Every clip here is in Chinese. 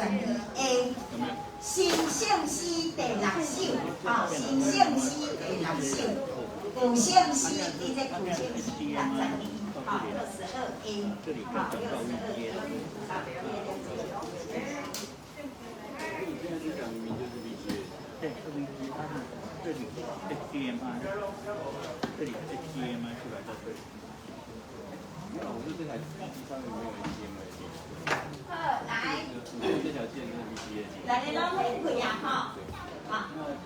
62A。新圣诗第6首，新圣诗第6首，古圣诗伫这古圣诗62，62A，对，2VG 它是这里 HDMI， 这里 HDMI 出来在这里。我说这台机上面没有 HDMI 的线。好，来。这条线是 VGA 线。大家拢会开啊，吼。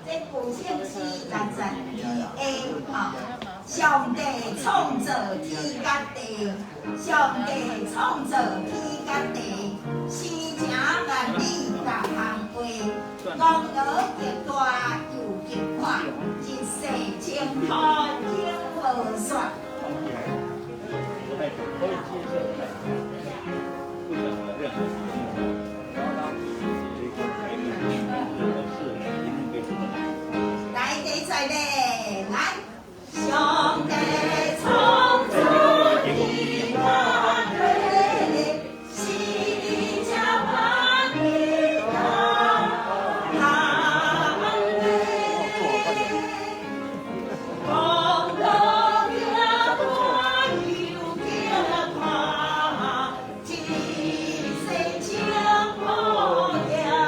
这古圣诗62A，上帝创造天甲地，上帝创造天甲地，生成万里各行话，功劳极大又极宽，一世清苦永无算。可以接受的，不想和任何事情。然后当这个排名是一定被什么？来第在咧，来，上帝创造天甲地，生成万里各行话，功劳极大又极宽，一世清苦永无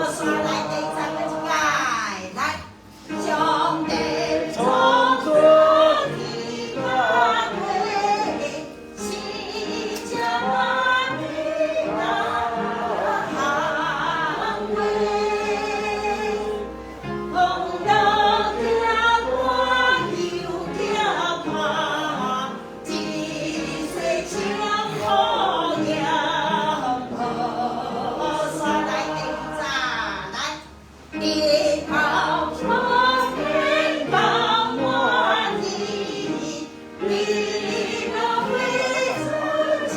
算。来第三个一届，来，上帝创造天甲地，生成万里各行话。功劳极大又极宽，一世清苦永无算。来第三，来，日头冲天光满地，日落飞出秋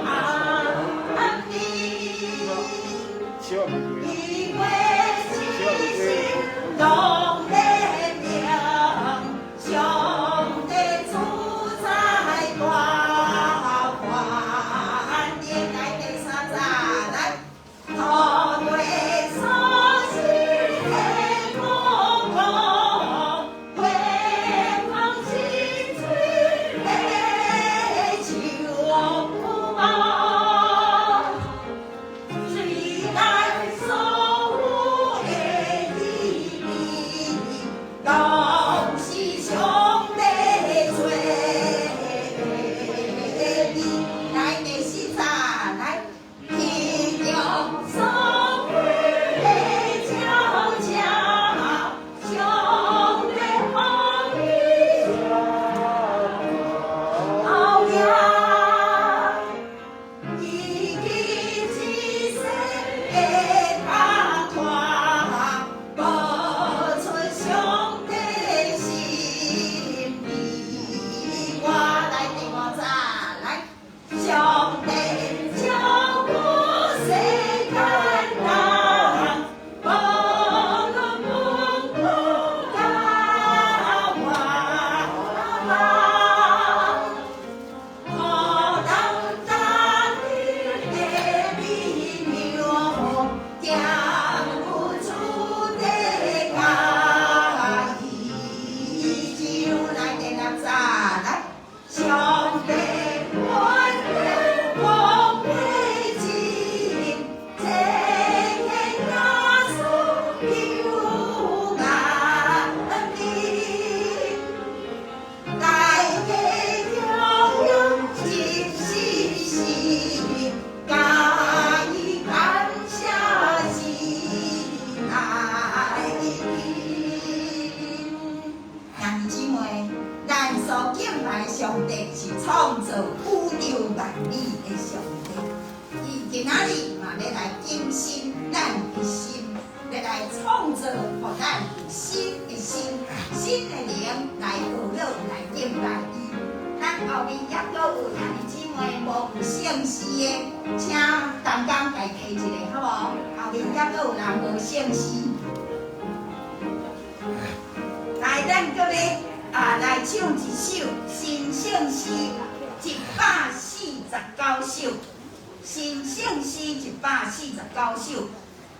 安地。希望不一样。一月星星动人明，上帝主宰大环境。来第三站，来，土地所生的空空，月光清水的秋梦。虽然所有的秘密，拢是上帝做的。来第四站，来，天中所飞的悄悄，上帝风雨后呀。一记一声的打团，播出上帝心意。我来第五站，来，上帝照顾世间人，无论贫苦甲万难。可当大地的美妙，讲不出的家意。就来第六站，来，上帝万人光辉尽，天天耶稣救难的。大家要用尽心，加以感谢心爱兄弟姊妹，咱所敬拜的上帝是创造宇宙万里的上帝，伊今仔日嘛要来更新咱的心，要来创造互咱有新的心、新的灵来娱乐、来敬拜伊。咱后面也阁有兄弟姊妹无有圣诗的，请同工家提一个好无？后面也阁有人无圣诗，来，咱搁咧来唱一首新圣诗149首。新姓诗149首，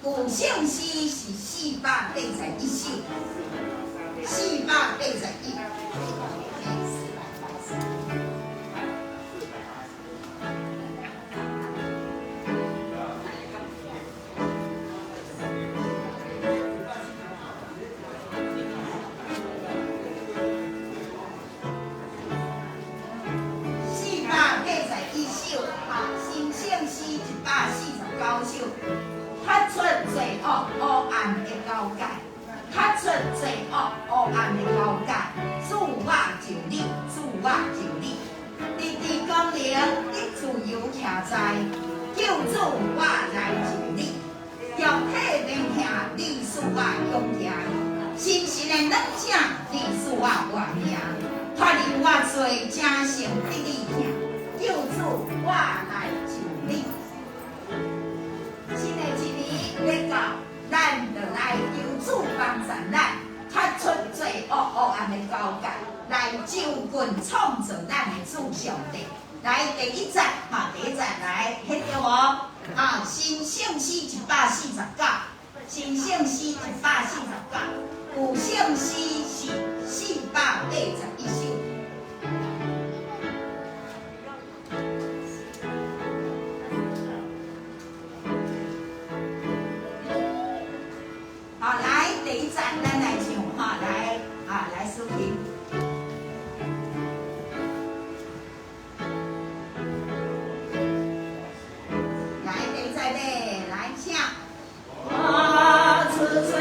旧姓诗是481首，481。9首，拍出罪恶黑暗的交界，拍出罪恶黑暗的交界。主我就你，主我就你，日日光明，你自由徛在，救主我来就你，肉体面兄，你使我勇强，心神的软正，你使我活命，脱离我罪，正成得你行，救主我来就你。新的一年要到，咱就来求主帮助咱，脱出罪恶黑暗的交界，来救援创造咱的主上帝。来第一节，第一节来，迄个哦，新姓诗149，新姓诗149，旧姓诗是481首。第一站，咱来唱来抒情。来第一站咧，来唱。我出罪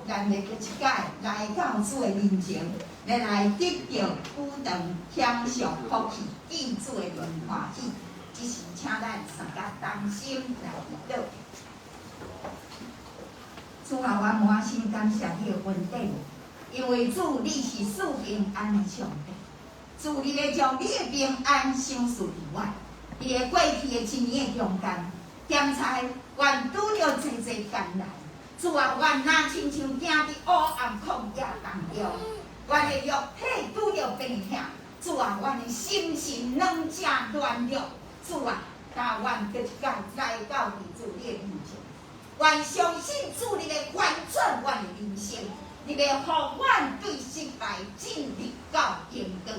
咱要搁一届来到主的面前，咱来得到苦长享受福气，见主的荣欢喜。只是请咱三甲同心来祈祷。主啊，我满心感谢你的恩典，因为主你是赐平安的上帝。主，你要将你的平安赏赐于我。你的过去的一年的中间，检查愿拄着济济艰难。主啊，愿若亲像行伫黑暗旷野当中，阮的肉体拄着病痛。主啊，阮的心神软正软弱。主啊，但愿得一届来到主你的面前，愿相信主你要翻转阮的人生，你要互阮对失败尽力到天光。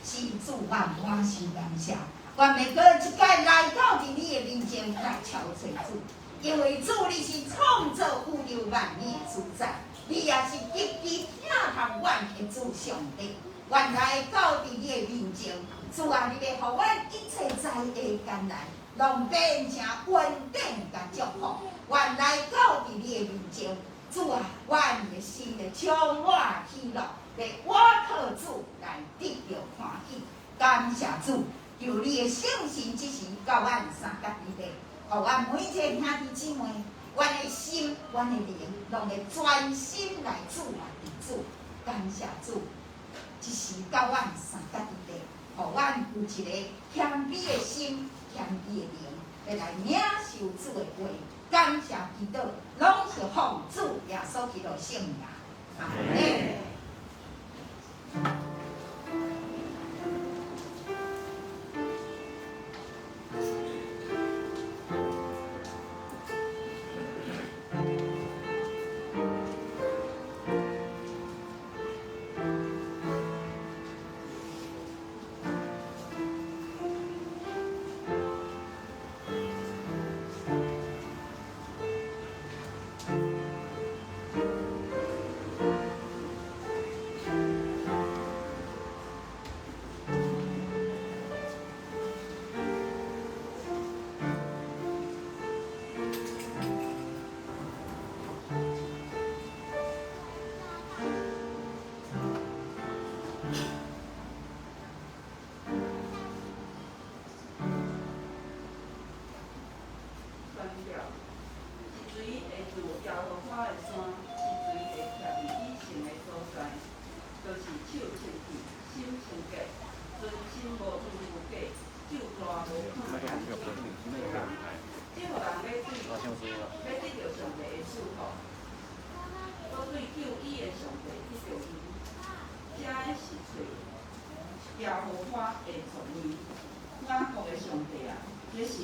是主，我满心感谢。我要搁一届来到伫你的面前来敲找主。因为主你是创造宇宙万物的主宰，你也是极其疼痛阮的主上帝。原来到伫你的面前，主啊，你要互阮一切灾厄艰难，拢变成稳定甲祝福。原来到伫你的面前，主啊，阮的心会充满喜乐，要我靠主来得到欢喜。感谢主，求你的圣神即时到阮三甲里底。互阮每一个兄弟姊妹，阮的心、阮的灵，拢会专心来主来伫主。感谢主，一时到阮三甲里底，互阮有一个谦卑的心、谦卑的灵，要来领受主的话。感谢基督，拢是奉主耶稣基督圣名。阿门。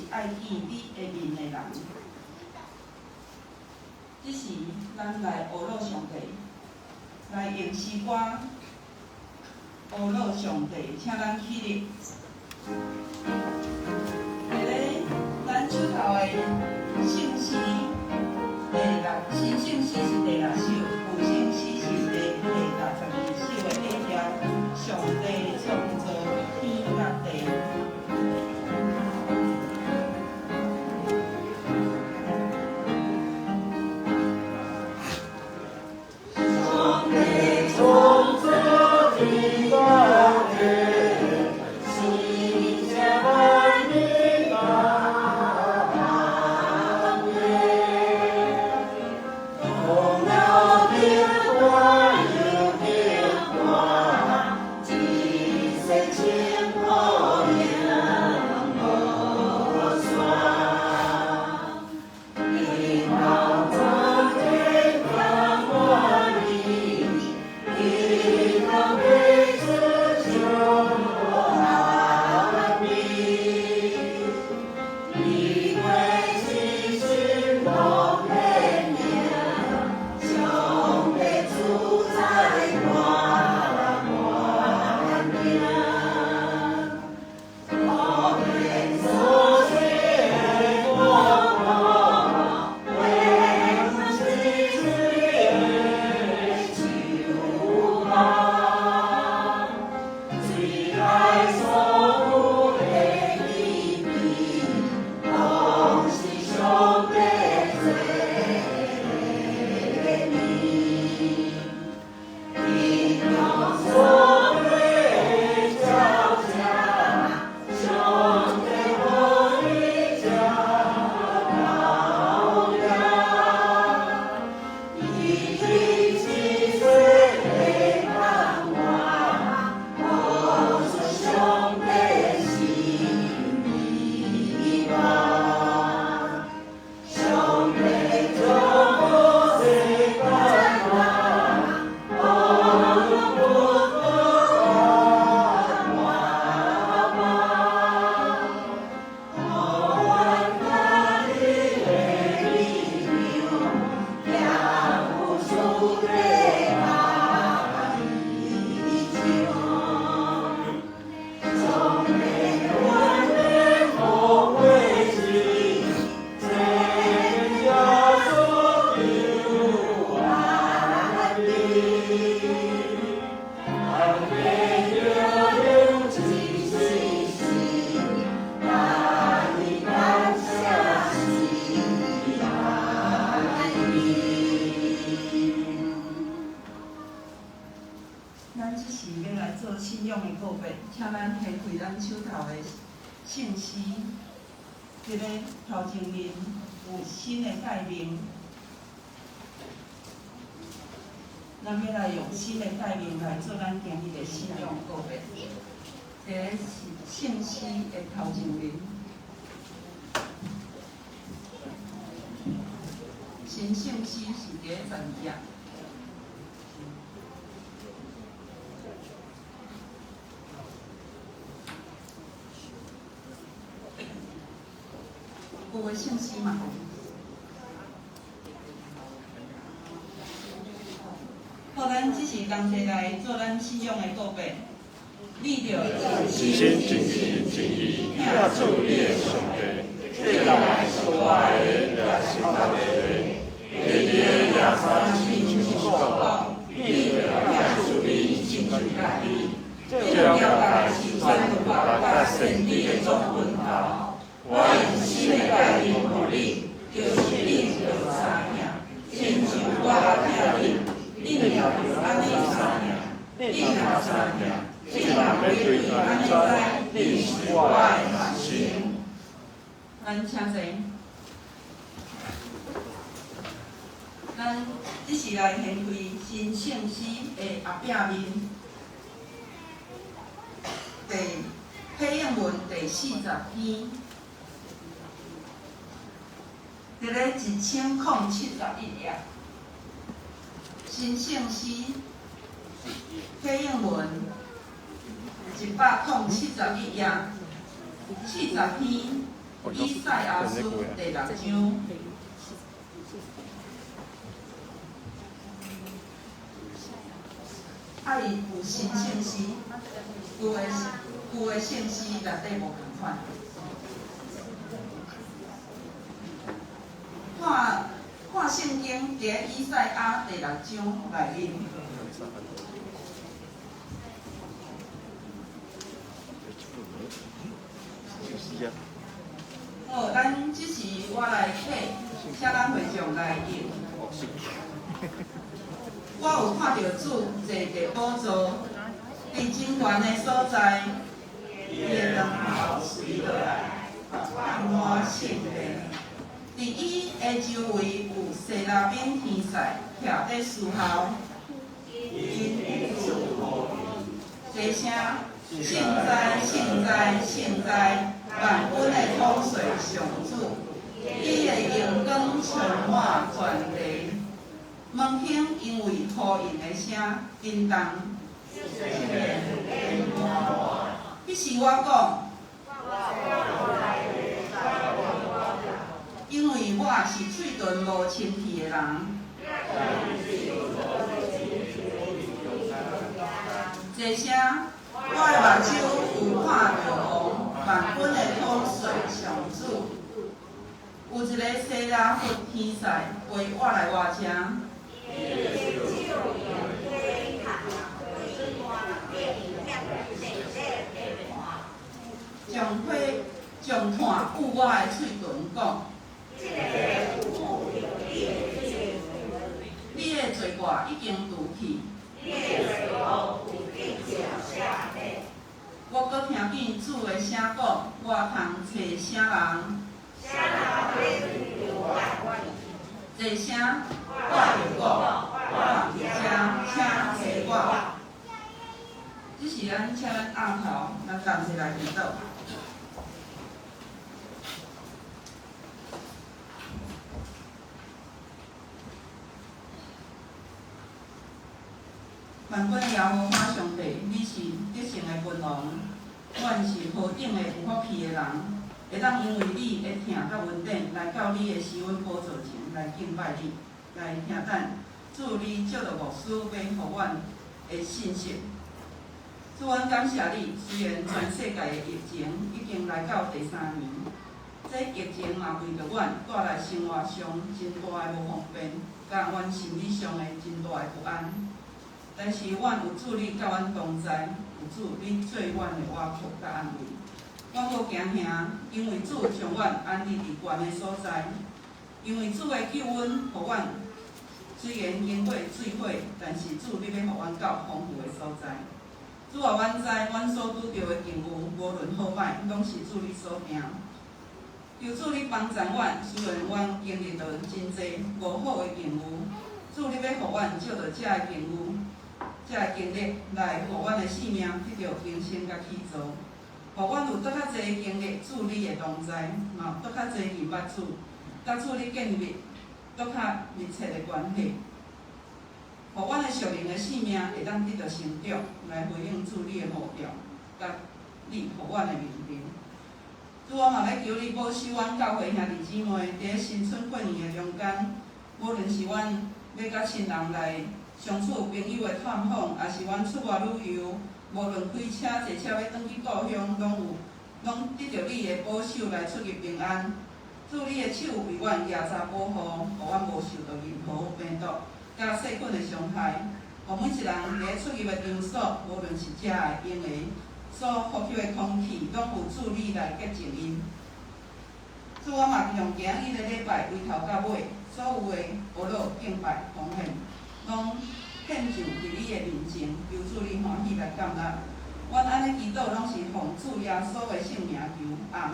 爱见你的面的人，只是咱来学乐上帝，来认识我，学乐上帝，请咱起立。下咧，咱手头的圣诗第6，新圣诗是第6首，旧圣诗是第52首的下条。上帝创造天甲地。Oh 咱即时要来做信用的告别，请咱掀开咱手头的信息，即个头前面有新的界面，咱要来用新的界面来做咱今日的信用告别。第个是信息的头前面，新信息是第12页。有个信息嘛，好，咱即时同齐来做咱信用的告别。你着真心真意真意，倚主你的上帝，这人所爱的也是咱的。第二个亚三亲像讲，你着倚主你真像你，这了解是咱律法甲圣理的总分头。我用新的概念予你，就是你着三领，亲像我听你，你若着安尼三领，你若三领。这人要对安怎知？你是我的核心。咱请坐。咱即时来掀开新信息的后壁面，批应文第40篇，伫咧1071页，新信息批应文。171页，40篇，以赛亚书第6章。有新信息，旧的信息内底无共款。看圣经，伫咧以赛亚第6章内面。好，咱即时我来写，请咱会众来用。我有看到主坐伫宝座，伫真悬的所在，伊的灯头垂落来，充满圣地。伫伊的周围有西拉宾天使徛伫树后，因的祝福，低声圣哉圣哉圣哉！万军的统帅上主，伊的阳光充满全地，门厅因为呼应的声震动，彼时我讲，因为我是嘴唇无清气的人，这声我的目睭有看到王。万军的统帅上主，有一个西拉弗天使陪我来我这，将炭捂我的嘴唇讲，你的罪过已经除去。我阁听见主的声讲，我通找啥人？这声我就讲，我伫遮，请找我。这是咱请咱暗头，咱同齐来祈祷。万军耶和华上帝，你是得胜的君王，阮是何等的有福气的人，会当因为你的疼甲恩典来到你的施恩宝座前来敬拜你，来听等主你借着牧师要互阮的信息。主，阮感谢你，虽然全世界的疫情已经来到第3年，这疫情也为着阮带来生活上真大的无方便，甲阮心理上的真大的不安。但是，阮有主你甲阮同在，有主你做阮的倚靠甲安慰。阮阁惊吓，因为主将阮安置伫悬的所在，因为主的救恩，互阮虽然经过水火，但是主你要互阮到丰富的所在。拄啊，阮知，阮所拄着的境遇，无论好歹，拢是主你所行。求主你帮助阮，虽然阮经历着真济无好的境遇，主你要互阮借着遮个境遇、遮个经历，来互阮的性命得到更新甲起造。互阮有搁较济的经历，主你的同在，嘛有搁较济认捌主，甲主你建立搁较密切的关系。互阮的属灵的性命会当得到成长，来回应主你的目标，甲你互阮的命令。主我嘛要求你保守阮教会兄弟姊妹，伫咧新春过年的中间，无论是阮要甲亲人来相处朋友的探访，也是阮出外旅游，无论开车坐车要转去故乡，拢得到你的保守来出入平安。主你的手为阮夜查保护，互阮无受到任何病毒甲细菌的伤害。互每一人伫咧出入的场所，无论是遮的、用的，所呼吸的空气，拢有主你来洁净因。主我嘛用今日的礼拜为头到尾，所有的学乐敬拜奉献，拢献上伫你的面前，求主你欢喜来感纳。阮安尼祈祷，拢是奉主耶稣的圣名求，阿门。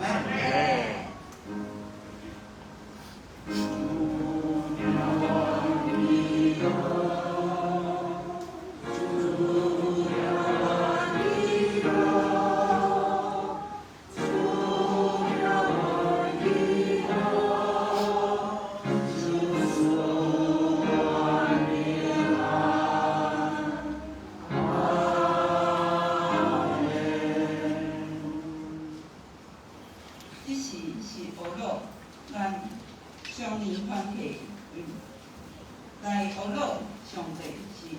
来学乐上帝是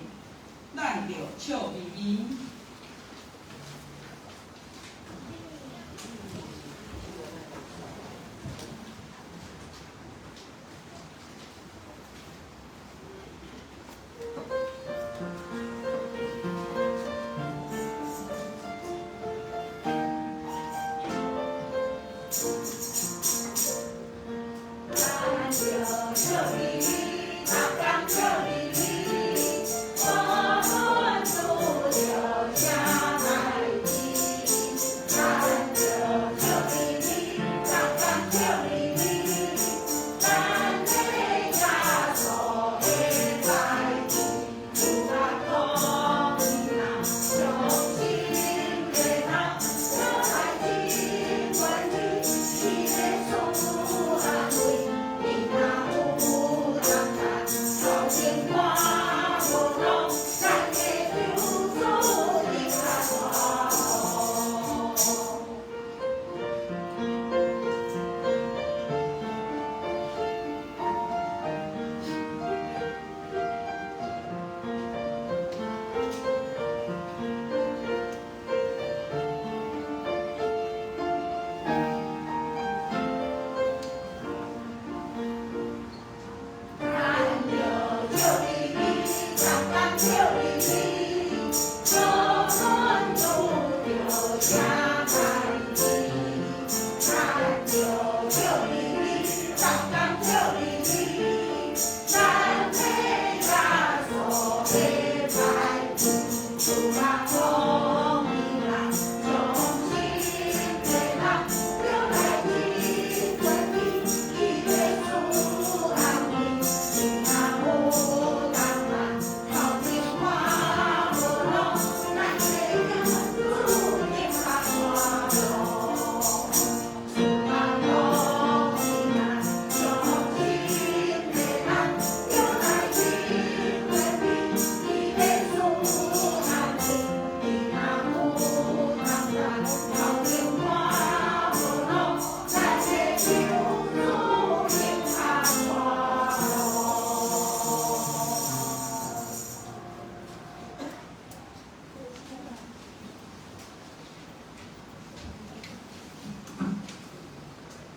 咱着笑眯眯。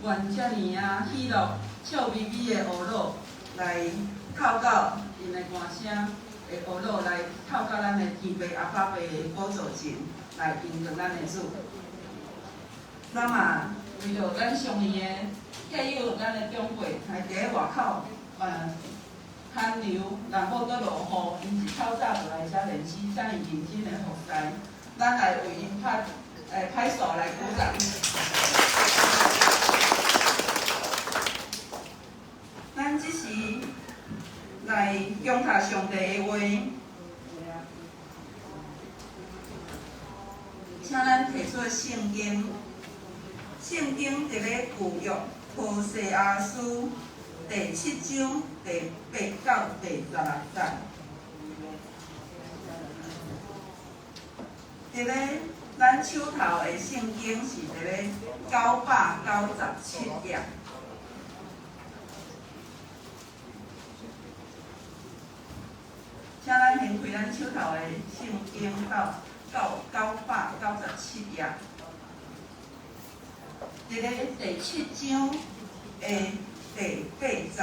愿遮尔喜乐、笑眯眯的学乐，来透过因的歌声的学乐，来透过咱的天父阿爸爸的宝座前，来迎着咱的主。咱嘛为着咱上面的客友、咱的长辈，还伫咧外口，寒流，若无搁落雨，因一透早就来遮练习，遮尔认真的服侍，咱来为因拍手来鼓掌。咱即时来恭读上帝的话，请咱提出圣经。圣经伫咧旧约何西阿书第7章第8到第16节。伫咧咱手头的圣经是伫咧997页。请咱掀开咱手头的圣经到997页。伫咧第7章的第8节，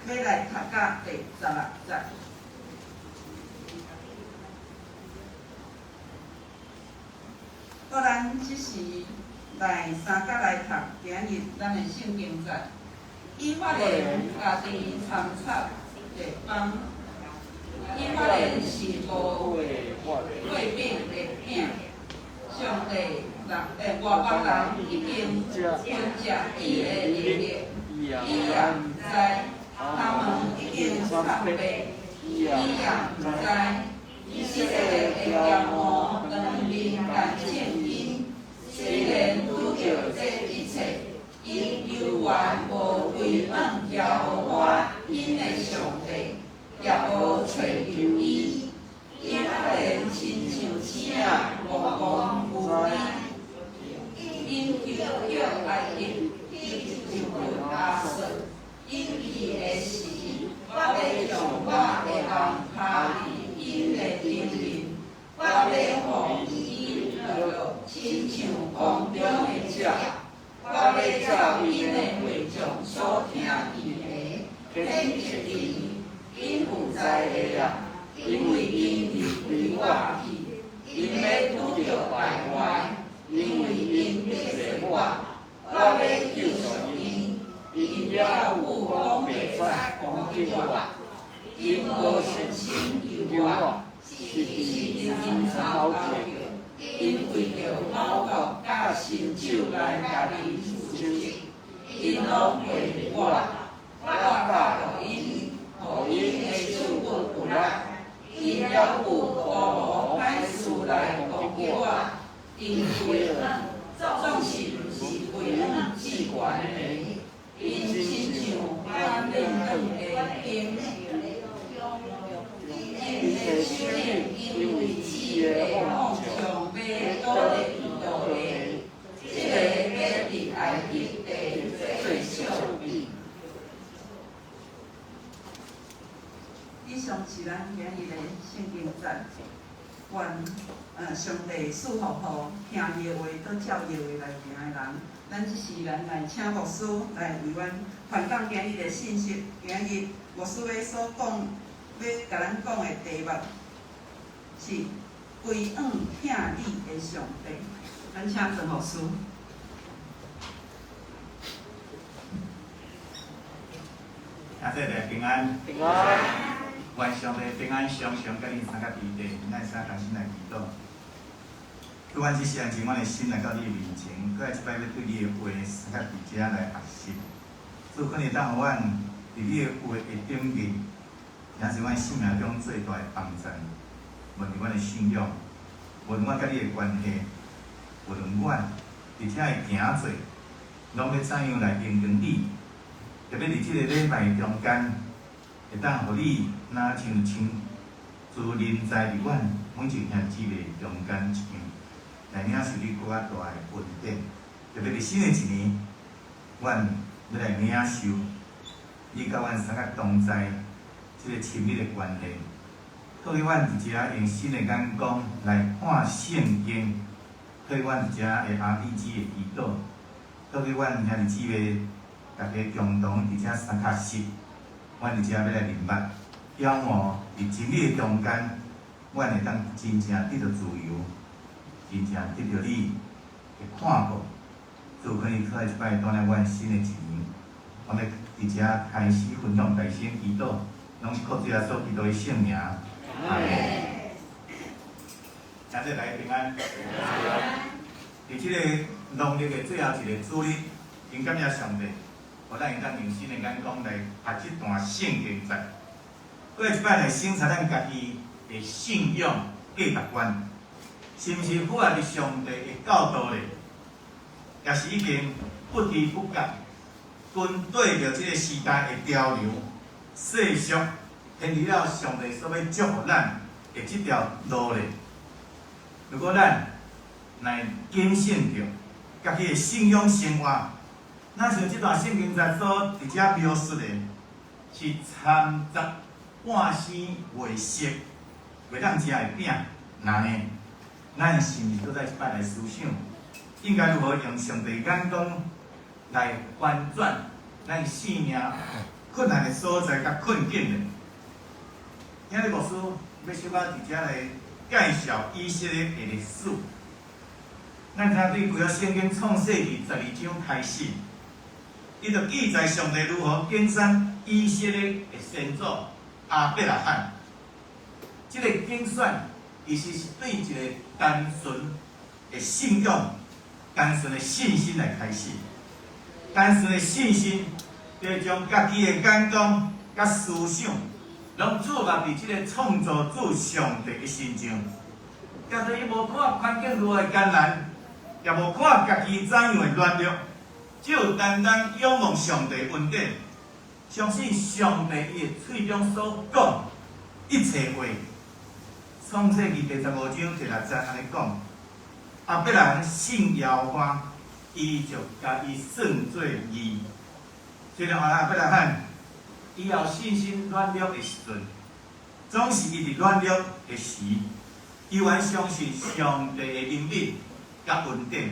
要来读到第16节。咱即时来三角来读今日咱的圣经节。以法莲家己参插地方，以法莲是无血饼的饼，上帝。外邦人已经分食伊的能力，伊也毋知，他们已经参白，伊也毋知，以色列的骄傲当面感情因，虽然拄着这一切，因犹原无归向耶和华因的上帝，也无找着伊，以法莲亲像星仔，无光无依。因求叫埃及，伊就入亚述。因伊的时，我要将我的人下伫因的顶面，我要互伊落亲像空中的鸟，我要照因的会众所听伊的，偏执伊，因有在的人，因为因离开我去，因要拄着败坏。因为因得罪我，我要救赎因，因了有讲袂出攻击我，因无信心救我，是因操劳着，因为着脑壳甲伸手来家己自责，因拢背我，我教互因，互因的手骨有力，因了有保护歹事来攻击我。因归向总是毋是归向至悬的，因亲像反冷冷的冰，因的手领因为刺的风上马倒咧遇到的，这个要伫埃及地最小的。以上是咱今日的圣经节。愿上帝赐福互听伊的话，搁照伊的话来行的人。咱即时咱来请牧师来为阮传讲今日的信息。今日牧师要所讲，要甲咱讲的题目是归向听你的上帝。咱请陈牧师。谢谢大家平安。平安。愿上帝平安常常甲恁三甲伫地，咱会使同心来祈祷。伫阮即世人前，阮的心来到你的面前，搁来一摆要对你的话三甲伫遮来学习。主可能当互阮伫你的话的顶面，也是阮生命中最大的帮助。无论阮的信仰，无论阮甲你的关系，无论阮伫遮会行做，拢要怎样来应用你？特别伫即个礼拜中间，会当互你。若像自临在伫阮每一兄姊妹中间一样，来领受你搁较大的恩典。特别伫新的一年，阮要来领受你甲阮三个同在即个亲密的关系。透过阮伫遮用新的眼光来看圣经，透过阮伫遮的 RPG 的祈祷，透过阮兄弟姊妹大家共同伫遮三脚实，阮伫遮要来明白。仰望伫真理的中间，阮会当真正得到自由，真正得到你的看顾。主可以再一摆带来阮新的一年，我们伫遮开始分享大声祈祷，拢是靠主耶稣基督的圣名。阿门。今日来平安。伫即个农历的最后一个主日，真感谢上帝，互咱会当用新的眼光来读即段圣经节。过一摆来审查咱家己的信仰价值观，是毋是符合伫上帝的教导咧？也是已经不知不觉跟对着即个时代的潮流世俗，偏离了上帝所要祝福咱的即条路咧。如果咱来谨慎着家己的信仰生活，咱像即段圣经节所伫遮描述的，是掺杂半生未熟，袂当食的饼。那呢，咱是毋是搁再一摆来思想，应该如何用上帝眼光来翻转咱生命困难的所在甲困境呢？今日牧师要小可伫遮来介绍以色列的历史。咱听对规个圣经创世纪12章开始，伊就记载上帝如何拣选以色列的先祖亚伯拉罕。这个拣选其实是对一个单纯的信仰、单纯的信心来开始。单纯的信心，要将家己的眼光、甲思想，拢注入伫即个创造主上帝的心中。假使伊无看环境如何的艰难，也无看家己怎样的软弱，只有单单仰望上帝恩典，相信上帝伊的嘴中所讲一切话。创世纪第15章第6节安尼讲：亚伯拉罕信耶和华，伊就甲伊算做义。虽然亚伯拉罕伊有信心软弱的时阵，总是伊伫软弱的时，伊还相信上帝的怜悯甲恩典。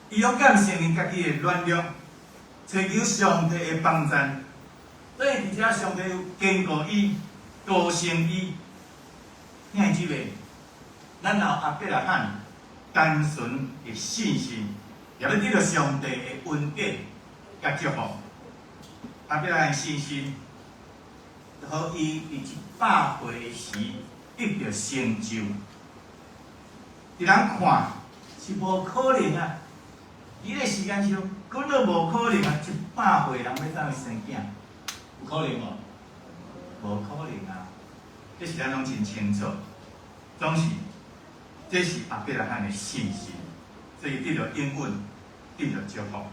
伊勇敢承认家己的软弱，寻求上帝的帮助。所以伫遮上帝有坚固伊、高升伊。听姊妹，咱有亚伯拉罕单纯的信心，也要得到上帝的恩典甲祝福。亚伯拉罕的信心，互伊伫100岁的时得到成就。伫人看是无可能啊！伊个时间上根本无可能啊！100岁人要怎样生囝？有可能无？无可能啊！这是咱拢真清楚，总是这是亚伯拉罕的信心，所以得到应允，得到祝福，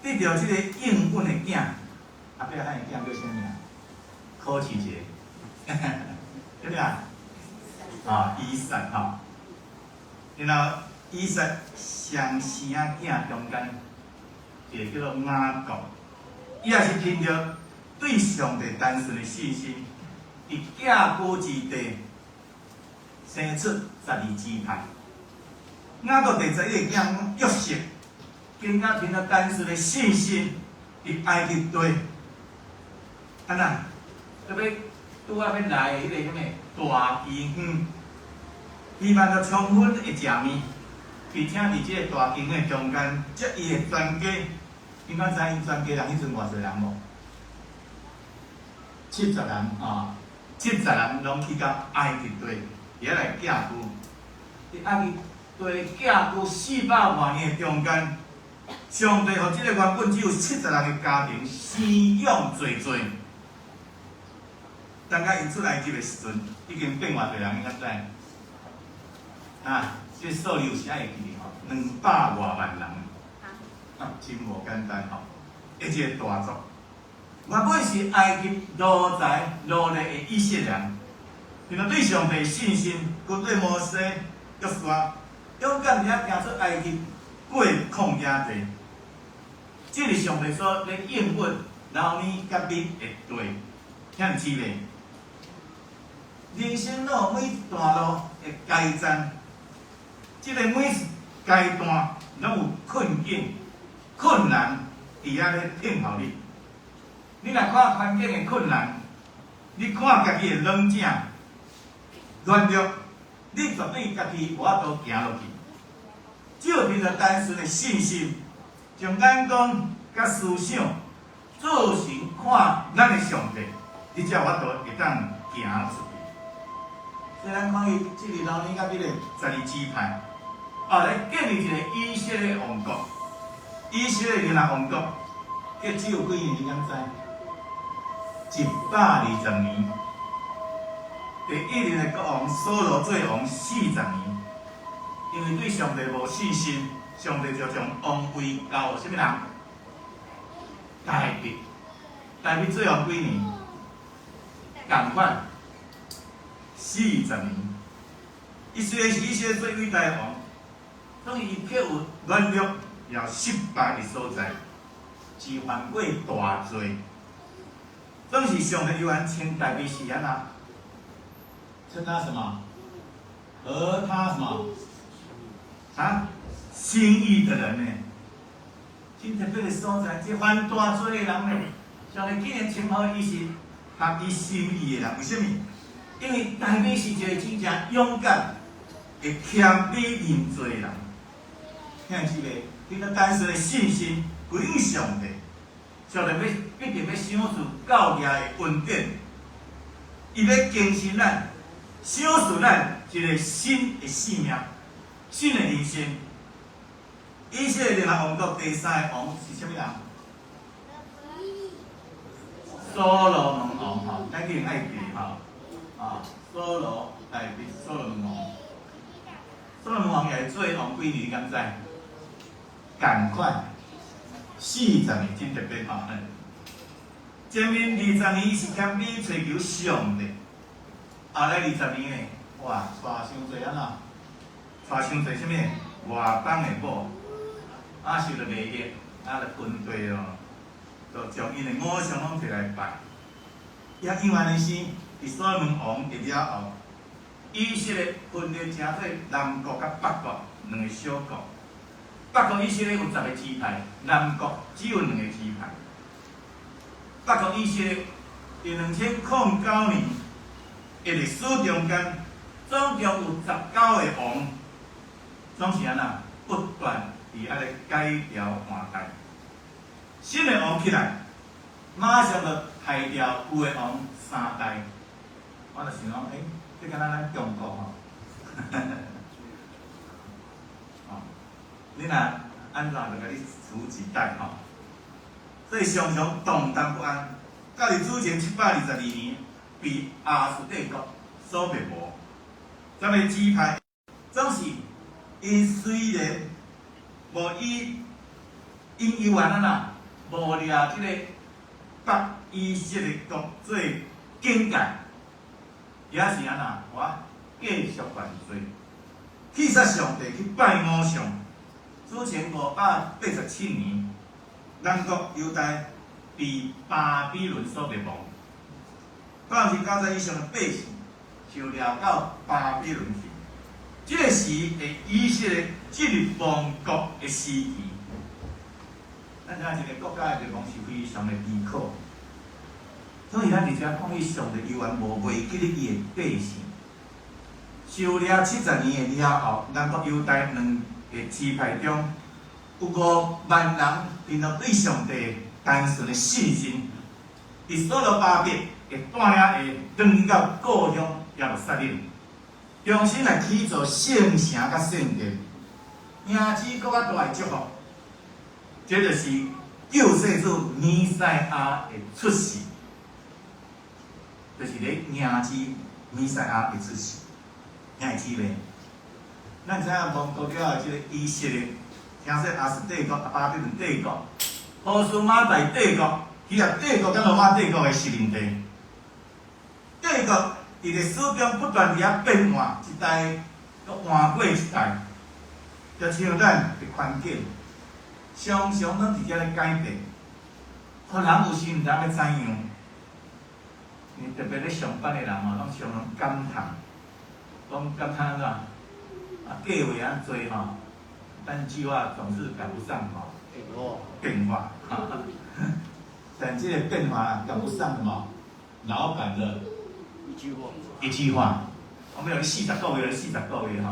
得到这个应允的囝。亚伯拉罕的囝叫啥名？考试一个，对不对啊？以撒哈，然后以撒上生仔囝中间，一个叫做雅各，伊也是凭着对上帝单纯的信心，伫寄居之地生出12支派。雅各第11个囝约瑟，更加凭着单纯的信心，伫埃及地，安那，特别拄仔要来的迄个什么大鱼园，希望着充分的食面，并且伫即个大园的中间，接伊的全家，你敢知因全家人迄阵偌济人无？70人啊，70人拢去到埃及地，也来寄居。伫埃及地寄居400多年的中间，上帝互即个原本只有70人的家庭生养济济。等甲因出埃及的时阵，已经变偌济人，应该知？啊，这数字有时爱会记吼，200多万人，真无简单吼，一个大族。原本是埃及奴才奴隶的以色列人，因为对上帝信心，跟对摩西、约书亚勇敢地行出埃及过旷野地，这是上帝所咧应允老年甲你的对，听姊妹。人生路每一段路的阶段，即个每一阶段拢有困境、困难伫遐咧等候你。你若看环境的困难，你看家己的软弱、软弱，你绝对家己无法度行落去。只有凭着单纯的信心，将眼光甲思想做成看咱的上帝，你才有法度会当行出去。所以咱看伊即个老年甲迄个12支派，来建立一个以色列王国。以色列人王国，只有几年，你敢知？120年。第一任的国王扫罗做王40年，因为对上帝无信心，上帝就将王位交予什么人？大卫。大卫做王几年？同款40年。伊虽然是以色列最伟大的王，当伊却有软弱，也有失败的所在，是犯过大罪。总是上帝犹原称大卫是安那？称他什么？和他什么？心意的人呢？真特别的所在，这犯大罪的人呢，上帝竟然称呼伊是合伊心意的人。为什么？因为大卫是一个真正勇敢、会谦卑认罪的人。听是袂？伊个单纯的信心归于上帝，上帝必定要赏赐教业的恩典，伊要更新咱。赏赐咱一个新的生命、新的人生。以色列王国第3个王是啥物人？所罗门王吼，咱一定爱记吼。所罗大卫、所罗门王，所罗门王也做王几年？你敢知？同款40年，真特别吼。前面20年是谦卑追求上帝。后来20年呢，哇，娶伤济安怎？娶伤济啥物？外邦的某，受着迷惑，就分地哦，就将因的偶像拢摕来拜。也因为呢是，伫所罗门王一了后，以色列分裂成做南国甲北国两个小国。北国以色列有10个支派，南国只有2个支派。北国以色列伫2009年。历史中间，总共有19个王，总是安那不断伫安尼改朝换代。新的王起来，马上就害掉旧的王3代。我就想讲，这敢若咱中国吼，你若安怎就甲你处一代吼，所以常常动荡不安。到伫主前722年。被亚述帝国所灭亡，咱个支派总是因虽然无因犹原安那无掠即个北以色列国做境界，也是安那继续犯罪，去杀上帝，去拜偶像。主前587年，南国犹大被巴比伦所灭亡。90%以上的百姓就掠到巴比伦去，这个是会以色列进入亡国的时期。咱知影一个国家的灭亡是非常的悲苦，所以咱伫遮看伊上帝犹原无忘记伊的百姓。受掠70年的了后，南国犹大2个支派中，有5万人凭着对上帝单纯的信心，伫所罗巴伯会带领回到故乡耶路撒冷，重新来起造圣城甲圣殿，名字搁较大的祝福。这就是救世主弥赛亚的出世，就是咧名字弥赛亚的出世，听会知袂？咱知影亡国了后，即个以色列，听说亚述帝国、巴比伦帝国、波斯马代帝国、希腊帝国、甲罗马帝国的殖民地。帝国伫历史中不断伫遐变化，一代搁换过一代，就像咱的环境，常常拢伫遮咧改变，互人有时毋知要怎样。特别咧上班的人吼，拢常常感叹，讲感叹安怎？计划安做吼，但计划总是赶不上变化。但这个变化赶不上什么？老板的一句话，我们有40个月，40个月吼，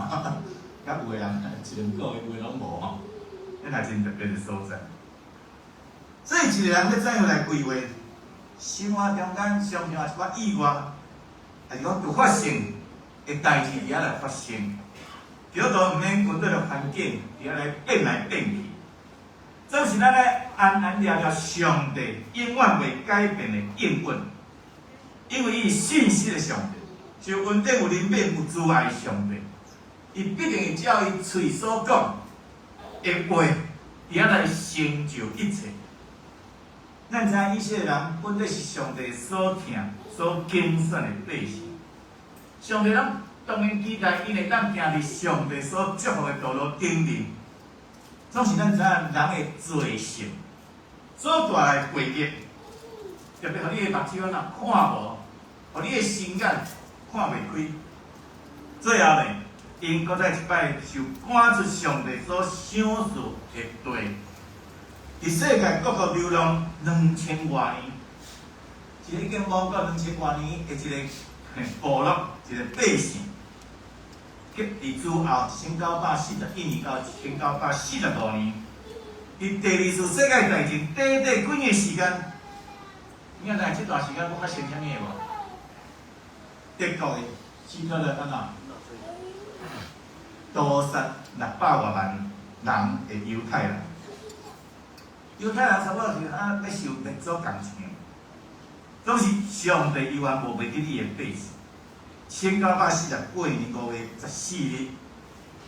甲有的人1、2个月有的拢无吼，这也真特别的所在。所以一个人要怎样来规划？生活中间常常有一寡意外，还是讲有发生的代志伫遐来发生，基督徒毋免根据着环境伫遐来变来变去，总是咱咧安安了了上帝永远袂改变的应允，因为伊信实的上帝，就稳定有灵敏有慈爱的上帝，伊必定会照伊嘴所讲的话，伫遐来成就一切。咱知以色列人本来是上帝所疼、所拣选的百姓，上帝咱当然期待因会当行伫上帝所祝福的道路顶面。总是咱知影人的罪性所带来的背逆，特别互你的目睭若看无，互你的心眼看袂开，最后呢，因搁再一摆受赶出上帝所赏赐的地。伫世界各国流浪2000多年，一个已经无过2000多年的一个部落，一个百姓，伫之后1941年到1945年，伫第二次世界大战短几年时间，你看这段时间佫发生啥物个无？德国的希特勒安怎屠杀600多万人的犹太人。犹太人差不多是要受灭族同情，总是上帝永远无袂记伊的百姓。1948年5月14日，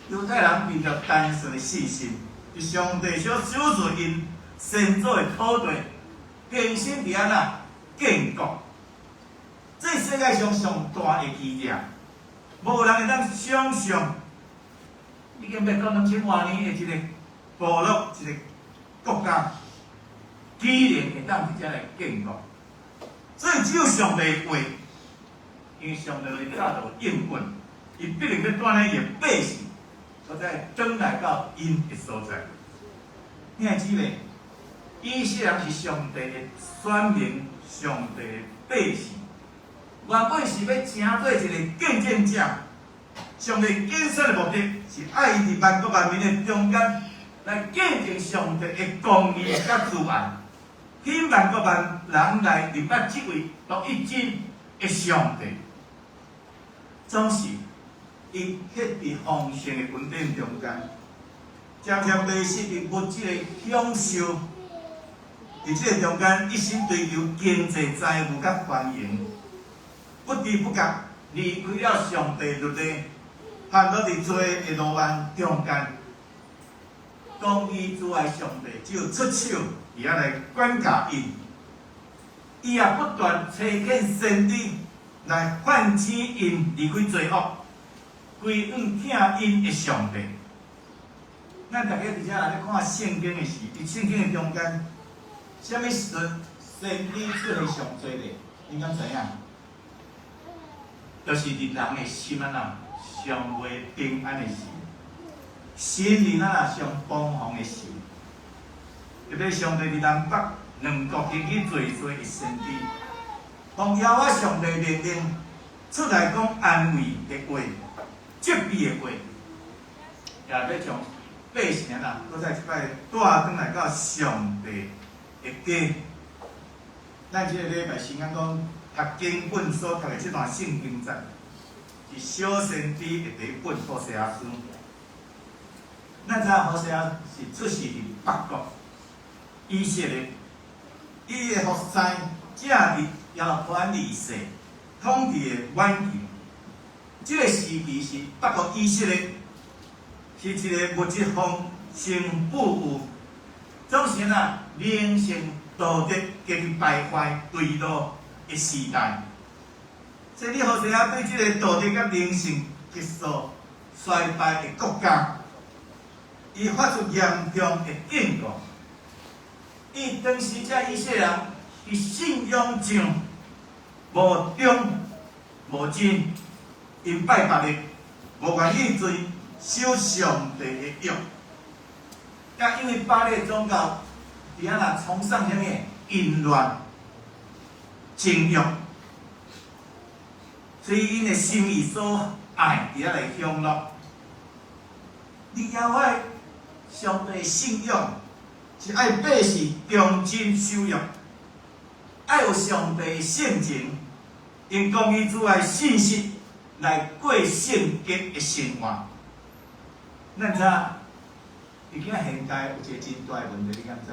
犹太人凭着单纯的信心，伫上帝所赏赐因先祖的土地，重新伫安那建国。这世界上上大的奇迹，无人会当想象，已经灭国2000多年的一个部落，一个国家，居然会当伫遮来建国，所以只有上帝的话，因为上帝的教导应允，伊必定要带领伊的百姓，所在转来到因的所在。你还记得，以色列人是上帝的选民，上帝的百姓，原本是要成做一个见证者。上帝拣选的目的是爱伊伫万国万民的中间。来见证上帝的公义甲慈爱，希万国万人来明白这位独一真的上帝。总是伊迄伫丰盛的恩典中间，渐渐迷失伫物质的享受，伫这个中间一心追求经济财富甲繁荣，不知不觉离开了上帝律例，陷落伫罪的路弯中间。公义慈爱上帝只有出手，而遐来管教因。伊也不断找见先知来唤醒因离开罪恶，归向听因的上帝。咱大家伫遮来咧看圣经的时，伫圣经的中间，什么时阵先知出现上多咧？你敢知影？就是伫人的心啊呐，上袂平安的时。心灵啊，上彷徨的时，特别上帝伫南北两国兴起最多的先知，奉耶和华上帝命令出来讲安慰的话、责备的话，也要将百姓啊，搁再一摆带转来到上帝的家。咱即个礼拜先讲读经本所读的这段圣经节，是小先知的第一本《何西阿书》。咱知影何西阿是出世伫北国以色列，伊的父亲正伫耶和华二世统治的晚期。这个时期是北国以色列是一个物质丰盛富裕，总是人性道德极其败坏堕落的时代。所以，何西阿对这个道德甲人性急速衰败的国家，伊发出严重的警告。伊当时这以色列人伫信仰上无忠无真，因拜别的无愿意遵守上帝的约，也因为巴勒宗教伫遐崇尚啥物淫乱、情欲，所以因的心意所爱伫遐来享乐。你要爱上帝的信仰，是爱百姓忠贞守约，爱有上帝的性情，用公义之外信息来过圣洁的生活。咱知，而今现代有一个真大的问题，你敢知？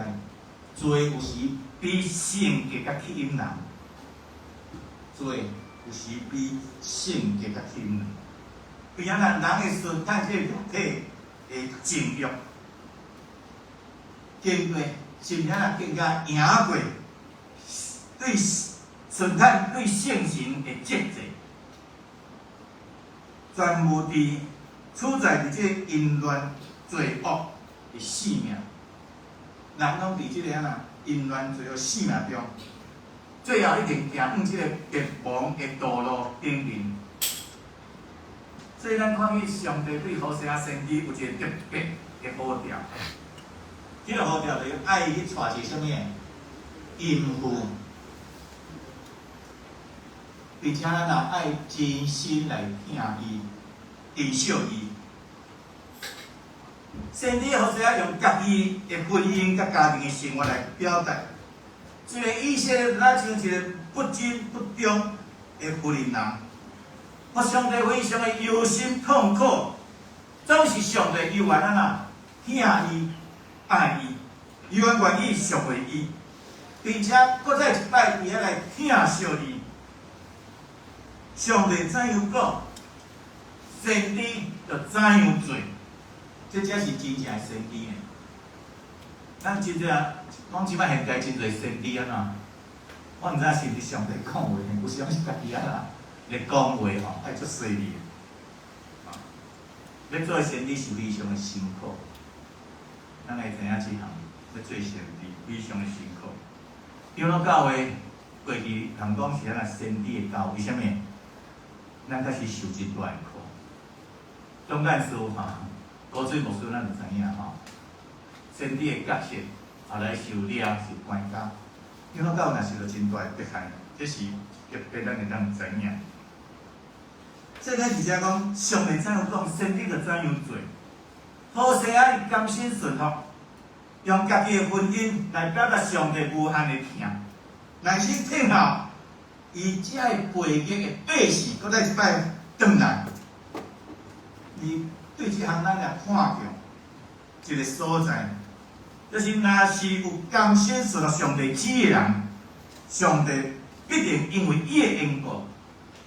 罪有时比圣洁较吸引人，罪有时比圣洁较吸引人。为影人会顺趁这个肉体的情欲，经过甚至更加赢过对顺趁对圣神的节制，全无处在这个淫乱罪恶的死命。人拢伫即个淫乱罪恶死命中，最后一定行往即个灭亡的道路顶面。所以咱看见上帝对何西阿先知有一个特别的号召，即个号召就是爱伊去带一个什么淫妇，并且咱也爱真心来听伊、珍惜伊。先知何西阿用家己的婚姻甲家庭的生活来表达，这个以色列那像一个不忠不忠的妇人人，我上帝非常的忧心痛苦，总是上帝犹原听伊、爱伊，犹原愿意赎回伊，并且搁再一摆伊来疼惜伊。上帝怎样讲，先知就怎样做。这才是真正的先知呢。咱真正讲即摆现代真侪先知我毋知是毋是上帝讲话呢，有时讲是家己咧讲话爱足犀利要做先知是非常的辛苦，咱会知影即项要做先知非常的辛苦。长老教会过去人讲是先知的教，为虾米？咱才是受真大的苦。总干事高水牧师咱就知影先知的角色后来受了是关家，长老教会若受到真大的迫害，这是特别咱会当知影。这个而且讲上帝怎样讲，先知就怎样做。何西阿伊甘心顺服，用家己的婚姻来表达上帝无限的疼，耐心听候，伊只个背逆的百姓，搁再一摆转来。而对即项咱也看到一个所在，就是若是有甘心顺服上帝旨意的人，上帝必定因为伊的缘故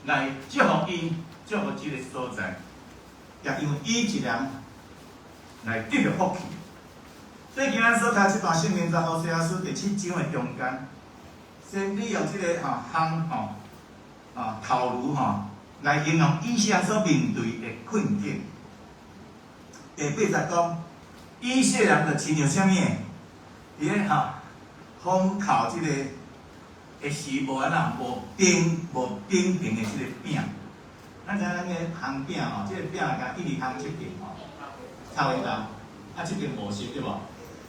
来祝福伊。祝福这个所在，也因为伊一人来得到福气。所以今仔所读这段圣经在何西阿书第7章的中间，先利用这个头颅来形容以色列所面对的困境。第80讲，以色列人就亲像啥物？伊咧风靠这个的时无无冰平的这个饼。咱知影咱个烘饼这个饼甲一直烘这边臭的啦，这边无熟对无？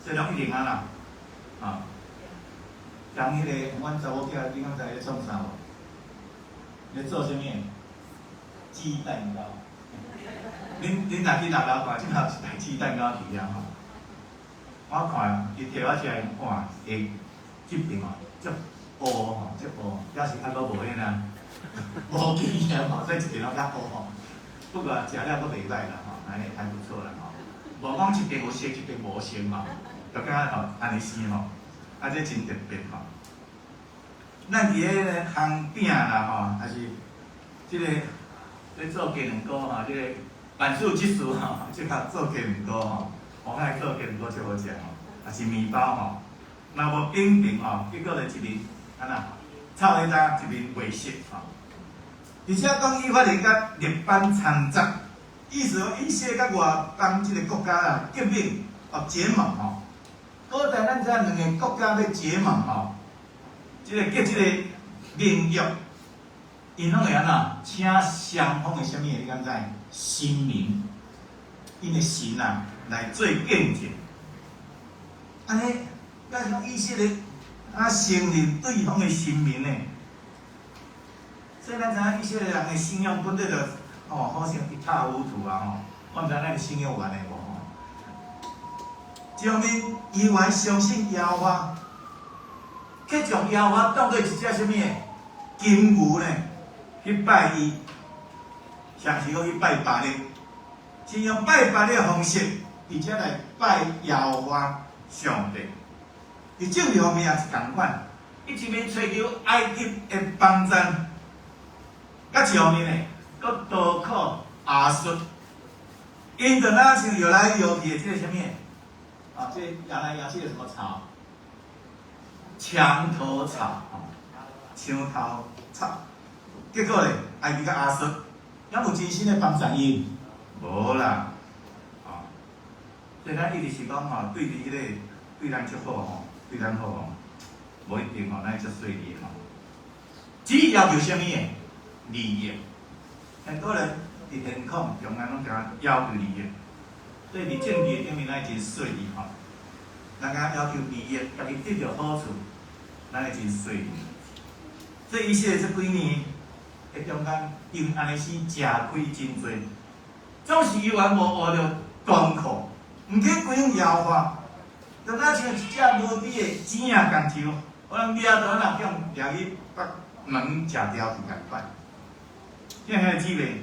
所以拢一直烘啦，将迄个阮查某囝，你敢知咧创啥无？咧做啥物？鸡蛋糕。恁若去6楼看，即嘛是台鸡蛋糕伫遐我看伊摕我出来看，下这边足乌足乌，要是还阁无迄无见啊所以一边拢较好不过食了阁袂歹啦还不错啦无讲一边有熟，一边无熟就敢安尼生这真特别咱伫个烘饼啦还是即个咧做鸡卵糕即个万事即事即个做鸡卵糕往爱做鸡卵糕最好食也是面包若无冰平结果就一面臭咧一面袂熟而且讲伊发现甲列邦参杂，意思讲以色列甲外邦即个国家革命结盟古代咱知影两个国家要结盟即个结即个盟约，因拢会请双方的啥物？你敢知？神明，因的神来做见证。安尼，甲像以色列承认对方的神明呢？所以咱知影以色列人的信仰本来就好像一塌糊涂我毋知咱的信仰有安尼无上面依然相信耶和华，去将妖花当做一只什么金牛呢？去拜伊，像是讲去拜拜的，是用拜拜的方式，而且来拜妖花上帝。伫政治方面也是同款，伊一面追求埃及的邦赞，甲一方面呢，搁刀口亚述，因着那像摇来摇去的这个什么？啊，这摇来摇去的什么草？墙头草，墙头草。结果咧，埃及甲亚述，敢有真心的帮助因？无啦，啊，所以咱一直是讲吼，对伫迄个对咱足好吼，对咱好吼，无一定吼，咱会足顺利吼。只要求什么诶？利益。很多人伫天空用咱拢讲要求利益，所以伫政治顶面咱会真顺利吼。咱讲要求利益，家己得到好处，咱会真顺利。所以伊说这几年。迄中间因安尼生吃亏真多，总是有缘无学着功课，毋去规种妖法，就若像一只无味的钱啊共像，可能掠倒若叫掠去北门食掉是共款。现在姊妹，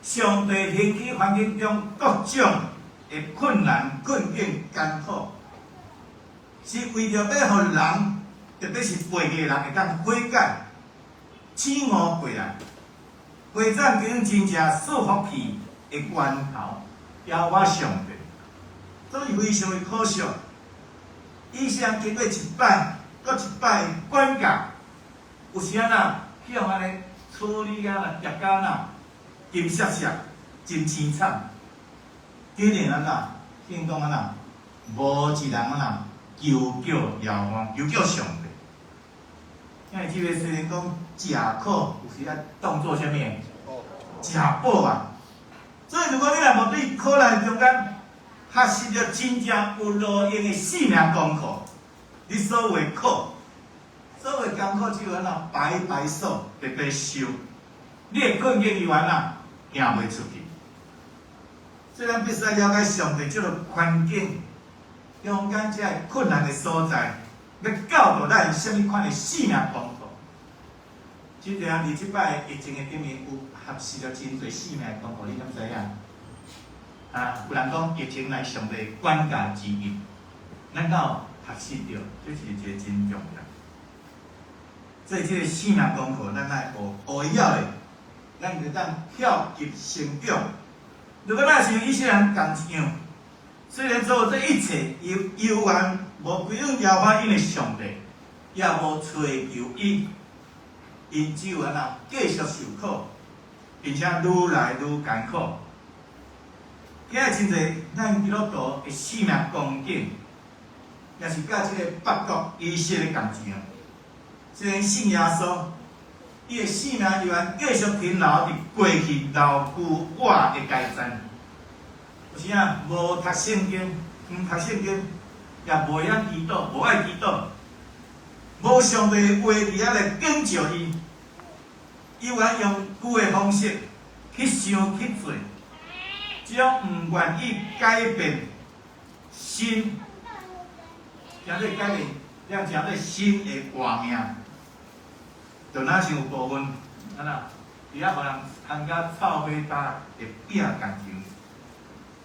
上帝兴起环境中各种的困难、困境、艰苦，是为着要互人，特别是背个人会当悔改。醒悟过来，回转变真正束福气的源头，邀我上帝，所以非常的可惜。以上经过一摆，搁一摆管教，有时啊呐，向安尼处理啊，业家呐，金闪闪，真凄惨。今年啊呐，听讲啊呐，无一人啊呐，求叫摇晃，求叫上帝。因为即个虽然讲食苦，有时啊当做啥物？食补啊。所以如果你若无对苦难中间学习着真正有路用的生命功课，你所有的苦、所有的艰苦，只有安那白白受、白白受，你的困境有安那行袂出去。所以咱必须要了解上帝这个环境中间这困难的所在。要教导咱什么款的生命功课？真正伫即摆疫情的顶面有学习了真侪生命功课，你敢知影？啊，有人讲疫情乃上帝管教之一，咱到学习着，这是一个真重要。所以这个生命功课，咱来学以后咧，咱就当跳级成长。如果咱像以色列人同样，虽然所有这一切有缘。无规种摇摆因的上帝，也无追求伊，因只有安那继续受苦，并且愈来愈艰苦。今日真侪咱基督徒的生命光景，也是甲即个北国以色列共一样。虽然信耶稣，伊的生命仍然继续停留伫过去老旧我的阶段。有时啊，无读圣经，读圣经。也无晓祈祷，无爱祈祷，无上帝的话伫遐来警照伊，伊有法用旧的方式去想去做，只要毋愿意改变心，将这改变，让将这新的活命，就若像有部分，安那，伫遐互人通甲草尾搭的饼共像，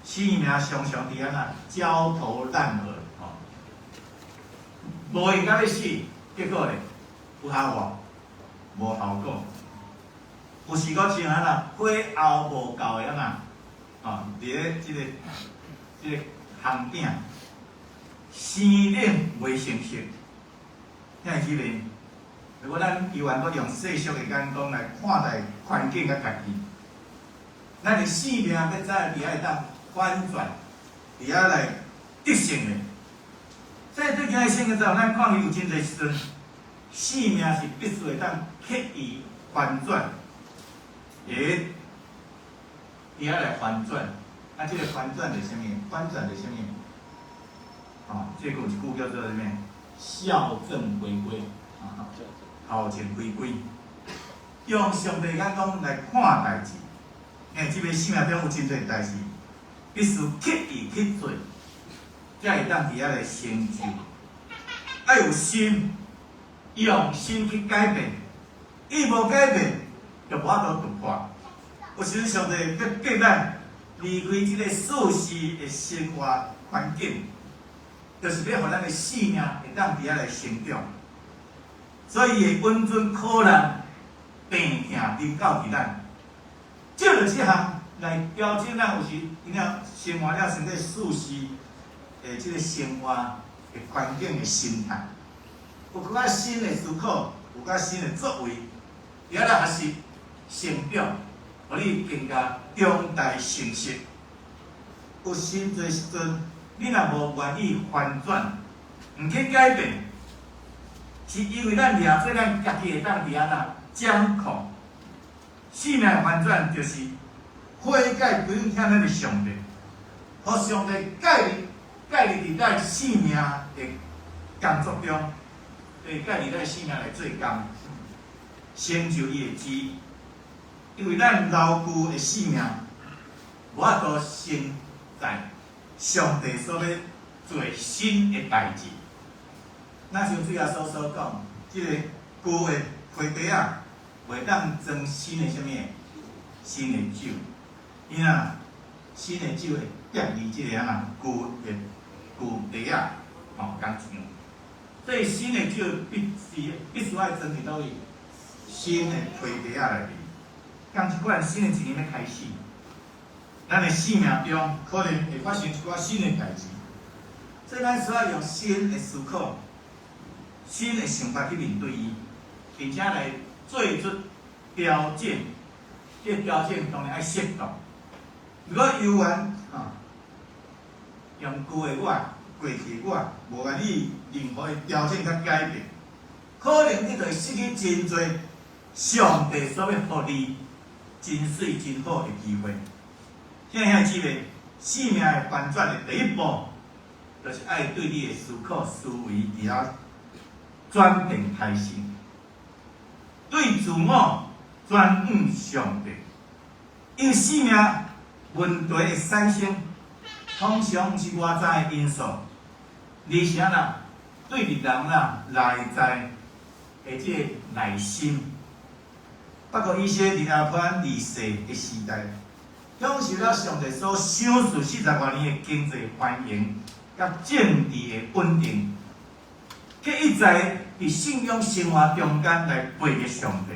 生命常常伫安那焦头烂额。无用到要死，结果咧有效果，无效果。有时搁像安那火候无够的安那，伫咧即个烘饼，生冷袂成熟。遐是咧，如果咱有缘搁用世俗的眼光来看待环境甲家己，咱的生命要知伫遐会当反转，伫遐来得胜咧。所以对今日圣经之后，咱看伊有真侪时阵，生命是必须会当刻意反转，伫遐来反转。啊，这个反转是啥物？反转是啥物？这个有一句叫做啥物？校正回归，校正回归，用上帝眼光来看代志。这个生命中有真侪代志，必须刻意去做。才会当伫遐来成就。要有心，用心去改变。伊无改变，就无法度突破。有时上帝要叫咱离开即个舒适的生活环境，就是要互咱的性命会当伫遐来成长。所以会温存苦难、病痛临到伫咱，借着即项来调整咱有时因了生活了身体舒适的即个生活的环境的心态，有更较新的思考，有较新的作为，伫遐来学习成长，互你更加长大成熟。有真侪时阵，你若无愿意翻转，毋去改变。是因为咱掠做咱家己会当伫遐啦掌控，生命的翻转就是悔改归向咱的上帝，互上帝介入伫咱生命的工作中，对介入咱生命来做工，成就伊的旨意。因为咱老旧的生命无法度承载上帝所要做新的代志。咱像主耶稣所讲，即个旧的皮袋啊，袂当装新的啥物？新的酒，因啊，新的酒会变离即个啊旧袋啊，共钱。所以新的酒必须要装伫倒位？新的皮袋啊内面。当一款新的一年要开始，咱的生命中可能会发生一寡新的代志，所以咱需要用新的思考。新的想法去面对伊，并且来做出调整。这调整当然要适当。如果犹原用旧的我、过去的我，无愿意任何的调整甲改变，可能你就会失去真侪上帝所要互你真水真好的机会。现在姊妹，生命的翻转的第一步，就是爱对你的思考、思维而遐转变开始，对自我转向上帝。因为生命问题的产生，通常是外在的因素，而且啦，对人啦内在的即个内心，包括一些伫阿潘二世的时代，享受了上帝所赏赐40多年的经济繁荣，甲政治的稳定，却一再伫信仰生活中间来背逆上帝，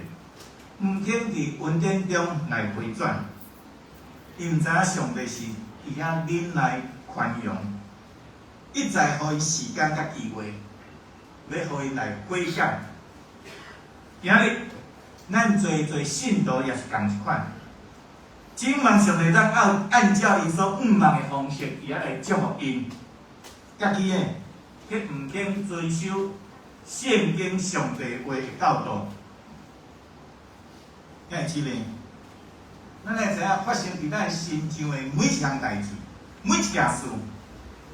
毋肯伫恩典中来回转，伊毋知影上帝是伫遐忍耐宽容，一再互伊时间甲机会，要互伊来悔改。今日咱侪信徒也是共一款，只望上帝当按照伊所盼望的方式，伫遐来祝福因，家己诶，却毋肯遵守圣经上帝话的教导。遐姊妹，咱来知影发生伫咱身上的每一项代志，每一件事，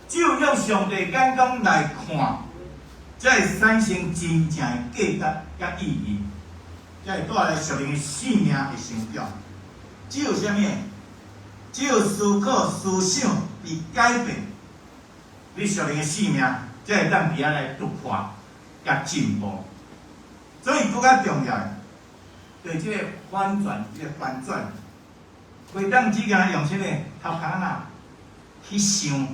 只有用上帝眼光来看，才会产生真正的价值甲意义，才会带来属灵的生命的成长。只有啥物？只有思考、思想被改变，你属灵的生命才会当伫遐来突破甲进步。所以更较重要的，对即个翻转，袂当只干用即个头壳啊去想，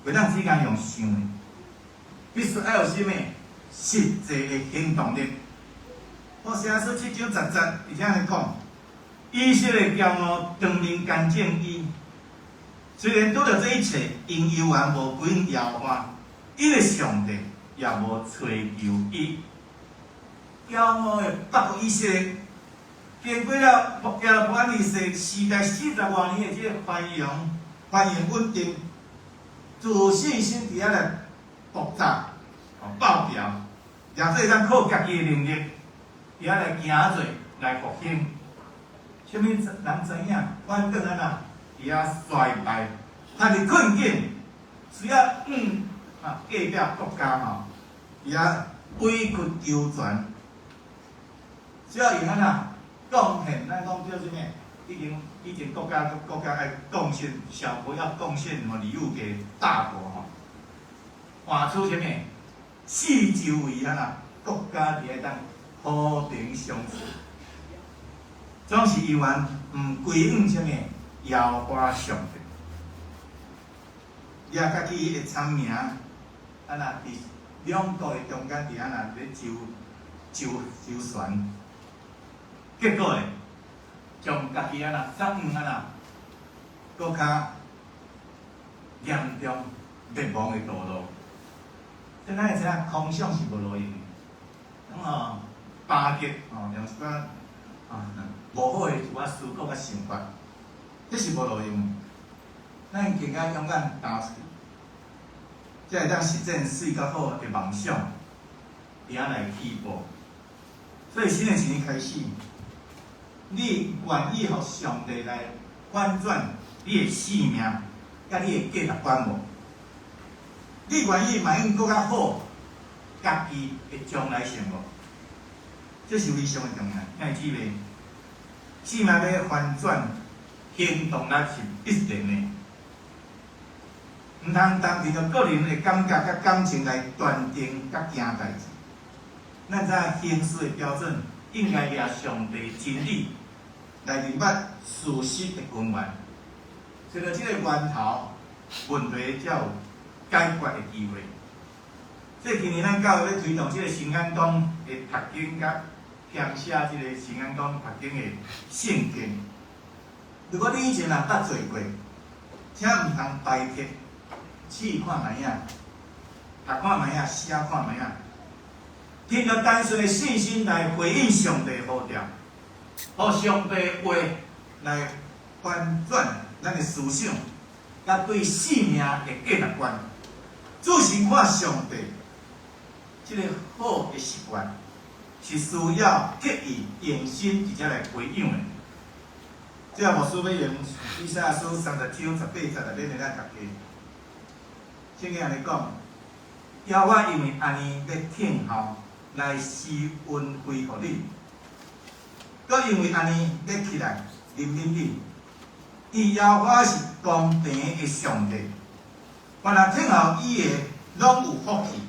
袂当只干用想的，必须要有啥物实际的行动力。好写说7章10节，而且来讲，以色列骄傲当面干正伊，虽然拄着这一切，因犹原无归应耶和华，因为上帝也无找求伊。骄傲的北国以色列，经过了耶罗波安二世时代40多年的这个繁荣稳定，自信心伫遐来爆炸、爆表，也做咱靠家己的能力，伫遐来行做来复兴。啥物人知影？反倒咱啊，伫遐衰败，他伫困境，需要隔壁国家伫遐委屈求全，需要用贡献，咱讲叫啥物？以前国家爱贡献，小国要贡献什么礼物给大国换出啥物？四周围国家伫当和平相处，总是犹原毋归向什么摇花上帝，也家己会参名，伫两国的中间咧周旋，结果咧，将家己走搁较严重灭亡的道路。所以咱会知影空想是无路用的，巴结用一寡无好的一寡思考甲想法，这是无路用的。咱更加勇敢踏出去，才会当实践水较好的梦想，伫遐来起步。所以新的一年开始，你愿意互上帝来反转你的性命，甲你的价值观无？你愿意卖用搁较好，家己的将来性无？这是非常的重要。兄弟姊妹，性命要反转，行动力是必然的，毋通单凭着个人的感觉甲感情来断定甲行代志。咱知行事的标准，应该抓上帝真理来明白事实的根源，找到这个源头，问题才有解决的机会。所以今年咱教会要推动这个新安东的读经甲填写这个新安东读经的圣经。如果你以前捌做过，请毋通白贴，试看卖影，读看卖影，写看卖影，凭着单纯的信心来回应上帝的呼召，互上帝的话来翻转咱的思想，甲对生命的价值观。注视看上帝，这个好的习惯是需要刻意用心，而且来回应的。这牧师要用以赛亚书30章18节来勉励咱大家。圣经安尼讲：耶和华因为安尼要听候来施恩惠予你，搁因为安尼要起来怜悯你。伊耶和华是公平的上帝。凡来听候伊的，拢有福气；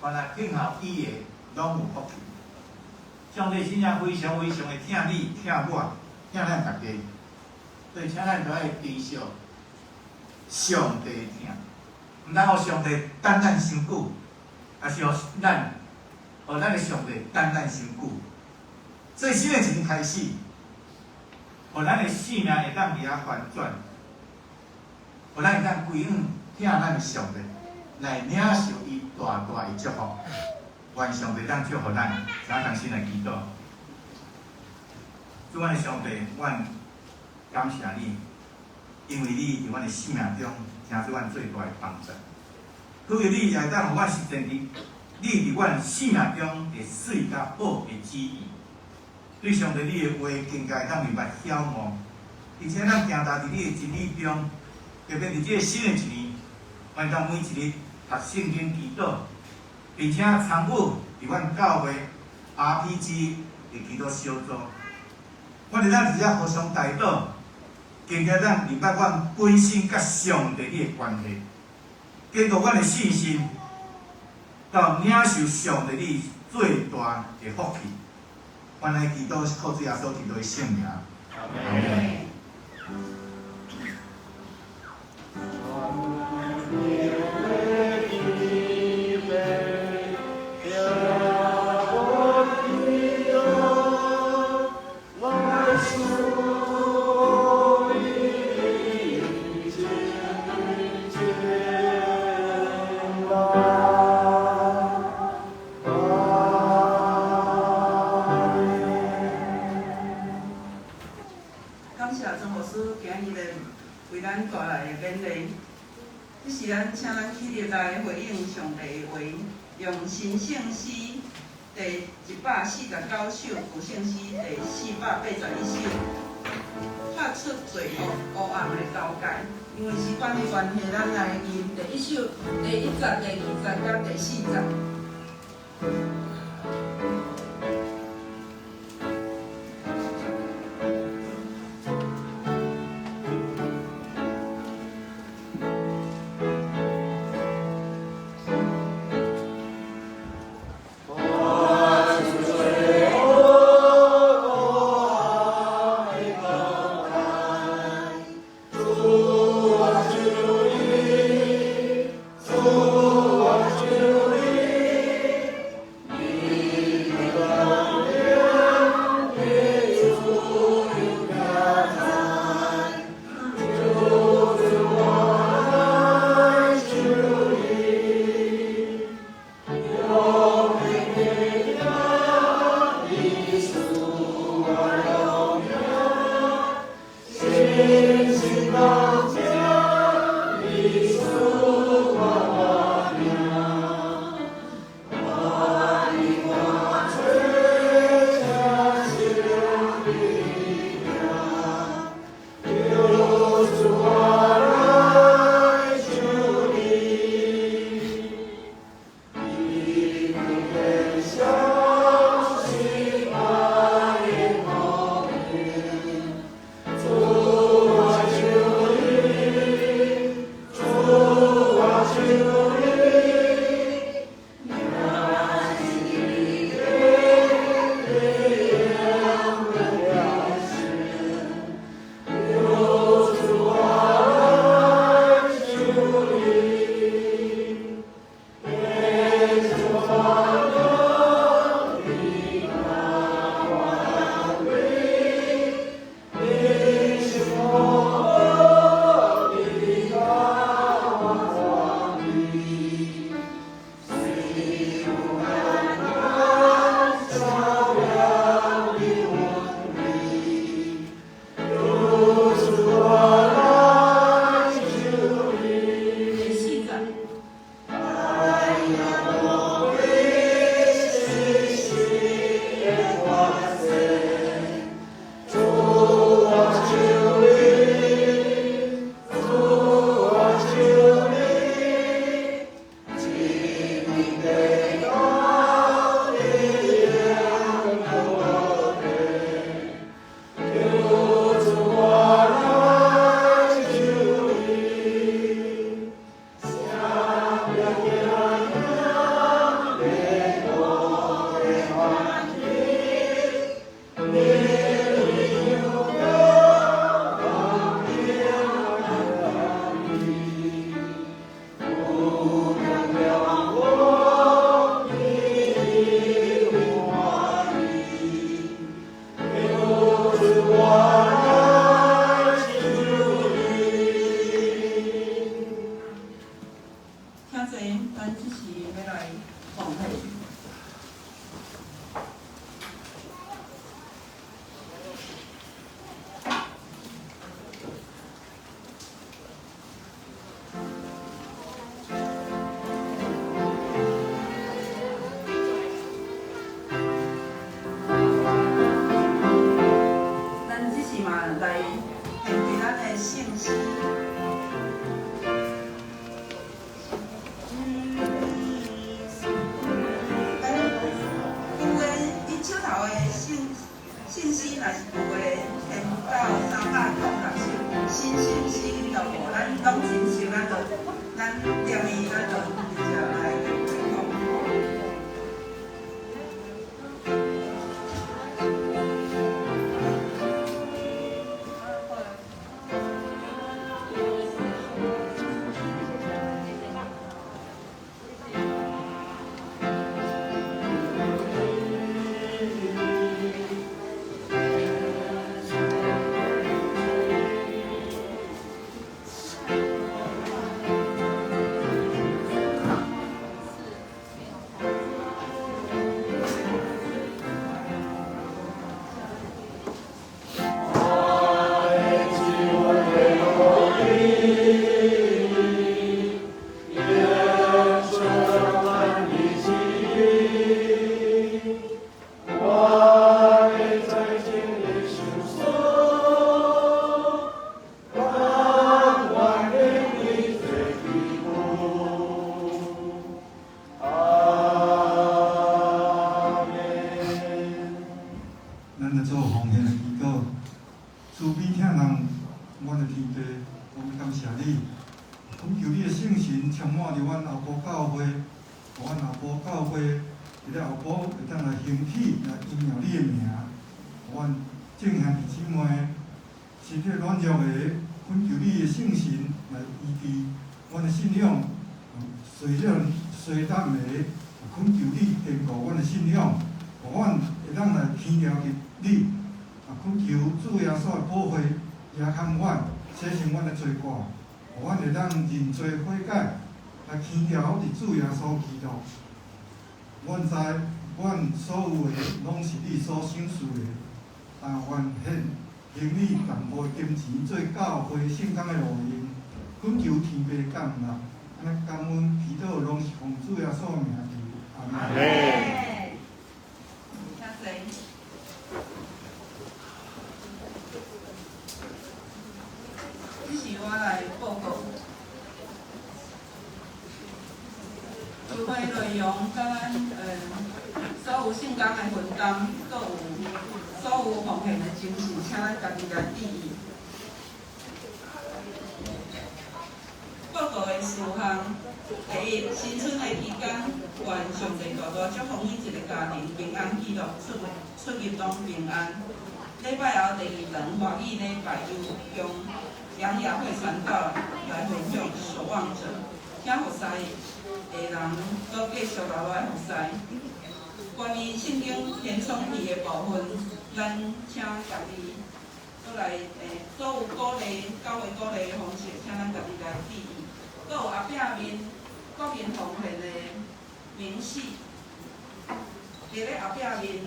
凡来听候伊的，拢有福气。上帝真正非常非常的疼你、疼我、疼咱大家，所以请咱都要珍惜上帝的疼，毋通互上帝等咱伤久，也是互咱的上帝等咱伤久。所以新的一年开始，互咱的生命会当伫遐反转。互咱会当归向听咱的上帝，来领受伊大大的祝福。愿上帝当祝福咱，咱同心来祈祷。主阮的上帝，阮感谢你，因为你伫阮的生命中，成做阮最大的帮助。可以你也会当互阮实践你伫阮生命中的水甲好的旨意。对上帝你的话，更加会当明白晓悟，而且咱行踏伫你的真理中。特别伫这个新的一年，愿当每一日读圣经祈祷，并且参与伫阮教会 RPG 的祈祷小组。我哋咱伫遮互相带祷，更加咱明白阮本身甲上帝的关系，坚固阮的信心，到领受上帝你最大的福气。阮来祈祷是靠主耶稣基督的圣名。阿门。请咱起立来回应上帝的话，用新圣诗第149首、旧圣诗第481首，拍出罪恶黑暗的交界。因为时间的关系，咱来念第1首、第1节、第2节甲第4节。阮所有的拢是你所赏赐的，愿献行李淡薄金钱做教会圣工的路用，恳求天父降临。安尼感恩祈祷拢是奉主耶稣名求，阿门。请坐。这是我来报告。聚会内容，甲咱所有圣工的分担，阁有所有奉献的精神，请咱家己来注意。报告的事项，第一，新春的期间，愿上帝大大祝福每一个家庭平安喜乐，出入拢平安。礼拜后第二堂华语礼拜由杨雅慧传道来分享守望者，请服侍的人阁继续留来服侍。关于圣经填充题的部分，咱请家己阁来所有鼓励教会鼓励的方式，请咱家己来注意。阁有后壁面国民奉献的明细，伫咧后壁面，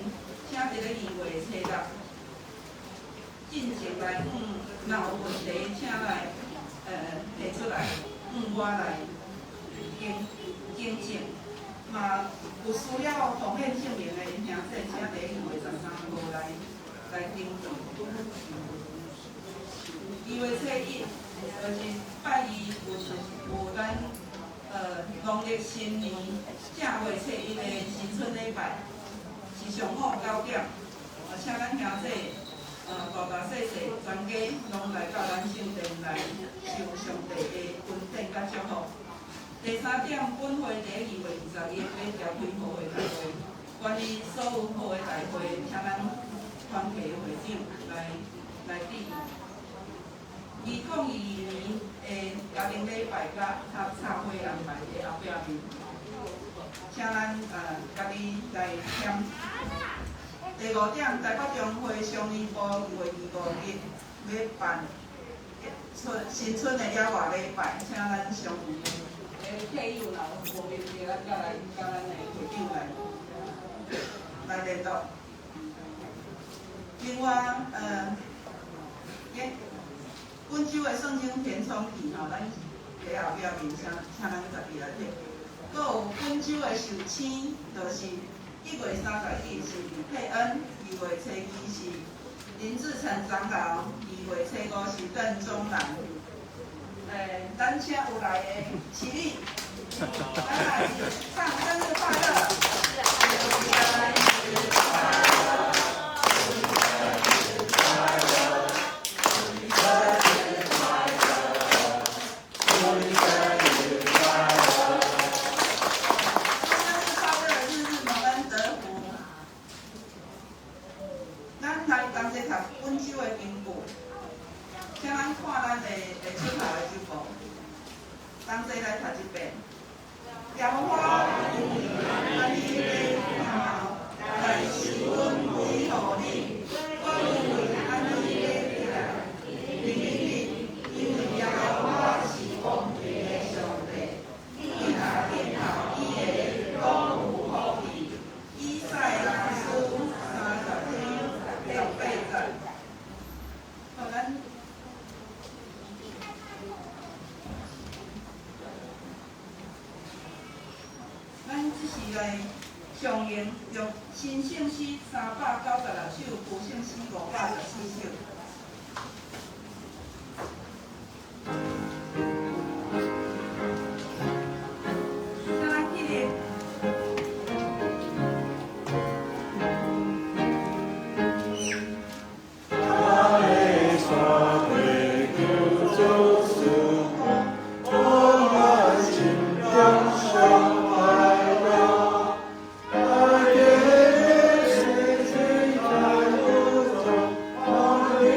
请伫咧2月初6进前来若有问题，请来提出来，我来更正。嘛有需要奉献姓名的兄弟，请伫2月13号来登记。2月初1，就是拜2有咱农历新年正月初1的新春礼拜，是上午9点，请咱兄弟大大细细全家拢来到咱圣殿来受上帝的恩典甲祝福。第3点，本会伫2月21日要召开好会大会，关于所有好会大会，请咱团契会长来指示。2022年的家庭礼拜甲插会安排伫后壁面，请咱家己来签。第5点，台北中会商业部2月25日要办新春的野外礼拜，请咱商议体育啦，无面对咱甲咱的会长来联络。另外，本周的圣经填充题吼，咱伫后壁面请咱家己来摕。阁有本周的寿星，就是1月30日是李佩恩，2月初2是林志成长老，2月初5是邓中南。咱请有来的起立，咱来唱生日快乐。请咱看咱的出头的周报，同齐来读一遍。桃花安你的好，但是阮只互你，我认为安尼的来，因为桃花是公平的上帝，你若听候伊的，拢有福气。以赛亚书30章6-8节，好咱。咱只是来上映用新圣诗396首，旧圣诗514首。请咱起立。Amen.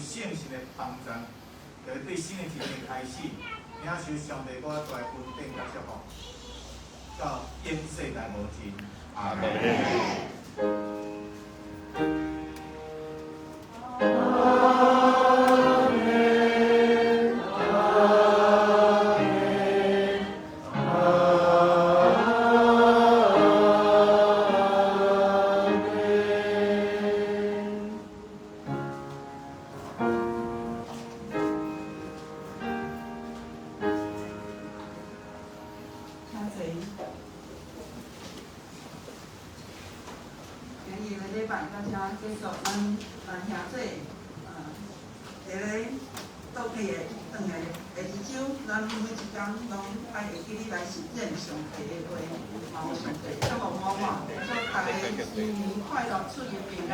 圣神的帮助，就对新的一年开始，领受上帝我大恩典甲祝福，到永世代无尽。阿门。继续咱兄弟，下个倒去的转来下一周，咱每一天拢爱会记你来实践上帝的话，嘛有上帝祝福满满，祝大家新年快乐，出入平安。